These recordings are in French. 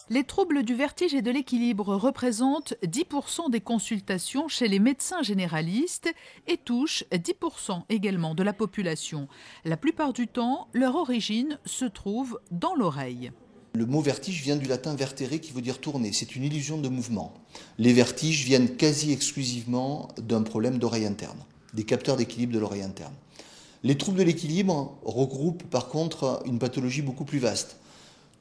Les troubles du vertige et de l'équilibre représentent 10% des consultations chez les médecins généralistes et touchent 10% également de la population. La plupart du temps, leur origine se trouve dans l'oreille. Le mot vertige vient du latin vertere qui veut dire tourner, c'est une illusion de mouvement. Les vertiges viennent quasi exclusivement d'un problème d'oreille interne, des capteurs d'équilibre de l'oreille interne. Les troubles de l'équilibre regroupent par contre une pathologie beaucoup plus vaste.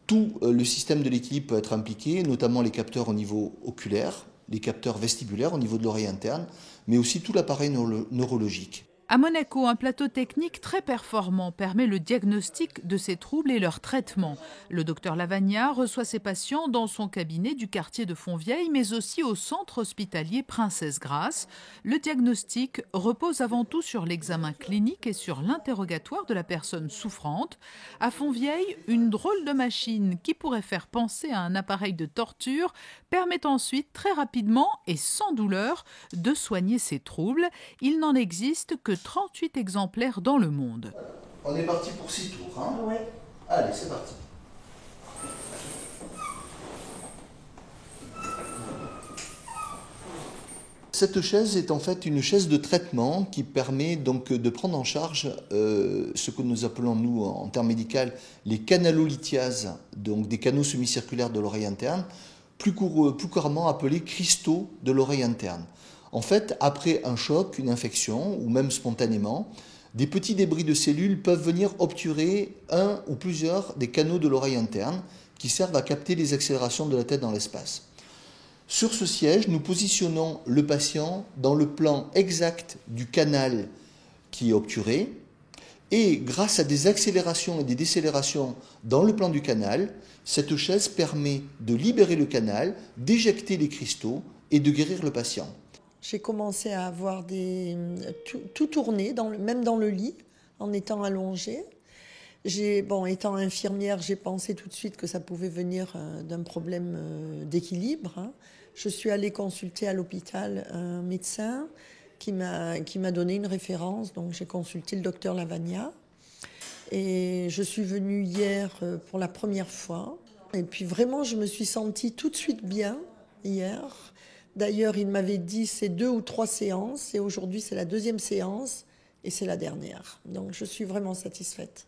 Tout le système de l'équilibre peut être impliqué, notamment les capteurs au niveau oculaire, les capteurs vestibulaires au niveau de l'oreille interne, mais aussi tout l'appareil neurologique. À Monaco, un plateau technique très performant permet le diagnostic de ces troubles et leur traitement. Le docteur Lavagna reçoit ses patients dans son cabinet du quartier de Fontvieille, mais aussi au centre hospitalier Princesse Grasse. Le diagnostic repose avant tout sur l'examen clinique et sur l'interrogatoire de la personne souffrante. À Fontvieille, une drôle de machine qui pourrait faire penser à un appareil de torture permet ensuite très rapidement et sans douleur de soigner ces troubles. Il n'en existe que 38 exemplaires dans le monde. On est parti pour 6 tours, hein ? Ouais. Allez, c'est parti. Cette chaise est en fait une chaise de traitement qui permet donc de prendre en charge ce que nous appelons, nous, en termes médicaux, les canalolithiases, donc des canaux semi-circulaires de l'oreille interne, plus couramment appelés cristaux de l'oreille interne. En fait, après un choc, une infection, ou même spontanément, des petits débris de cellules peuvent venir obturer un ou plusieurs des canaux de l'oreille interne qui servent à capter les accélérations de la tête dans l'espace. Sur ce siège, nous positionnons le patient dans le plan exact du canal qui est obturé et grâce à des accélérations et des décélérations dans le plan du canal, cette chaise permet de libérer le canal, d'éjecter les cristaux et de guérir le patient. J'ai commencé à avoir tout tourné, même dans le lit, en étant allongée. Étant infirmière, j'ai pensé tout de suite que ça pouvait venir d'un problème d'équilibre. Je suis allée consulter à l'hôpital un médecin qui m'a donné une référence. Donc j'ai consulté le docteur Lavagna. Et je suis venue hier pour la première fois. Et puis vraiment, je me suis sentie tout de suite bien hier. D'ailleurs, il m'avait dit c'est 2 ou 3 séances et aujourd'hui c'est la 2e séance et c'est la dernière. Donc je suis vraiment satisfaite.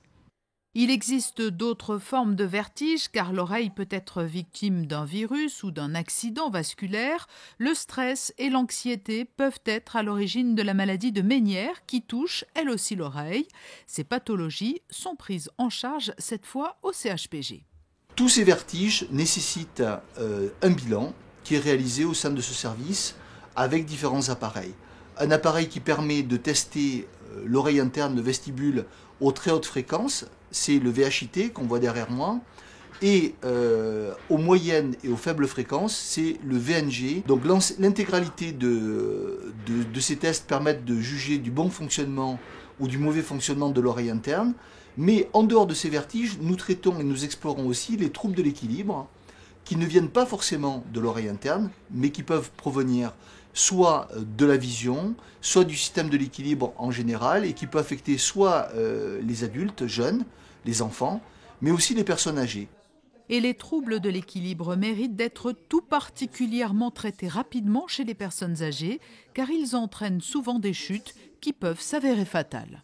Il existe d'autres formes de vertige car l'oreille peut être victime d'un virus ou d'un accident vasculaire. Le stress et l'anxiété peuvent être à l'origine de la maladie de Ménière qui touche elle aussi l'oreille. Ces pathologies sont prises en charge cette fois au CHPG. Tous ces vertiges nécessitent un bilan qui est réalisé au sein de ce service avec différents appareils. Un appareil qui permet de tester l'oreille interne, le vestibule, aux très hautes fréquences, c'est le VHIT qu'on voit derrière moi, et aux moyennes et aux faibles fréquences, c'est le VNG. Donc l'intégralité de ces tests permettent de juger du bon fonctionnement ou du mauvais fonctionnement de l'oreille interne, mais en dehors de ces vertiges, nous traitons et nous explorons aussi les troubles de l'équilibre, qui ne viennent pas forcément de l'oreille interne, mais qui peuvent provenir soit de la vision, soit du système de l'équilibre en général, et qui peut affecter soit les adultes jeunes, les enfants, mais aussi les personnes âgées. Et les troubles de l'équilibre méritent d'être tout particulièrement traités rapidement chez les personnes âgées, car ils entraînent souvent des chutes qui peuvent s'avérer fatales.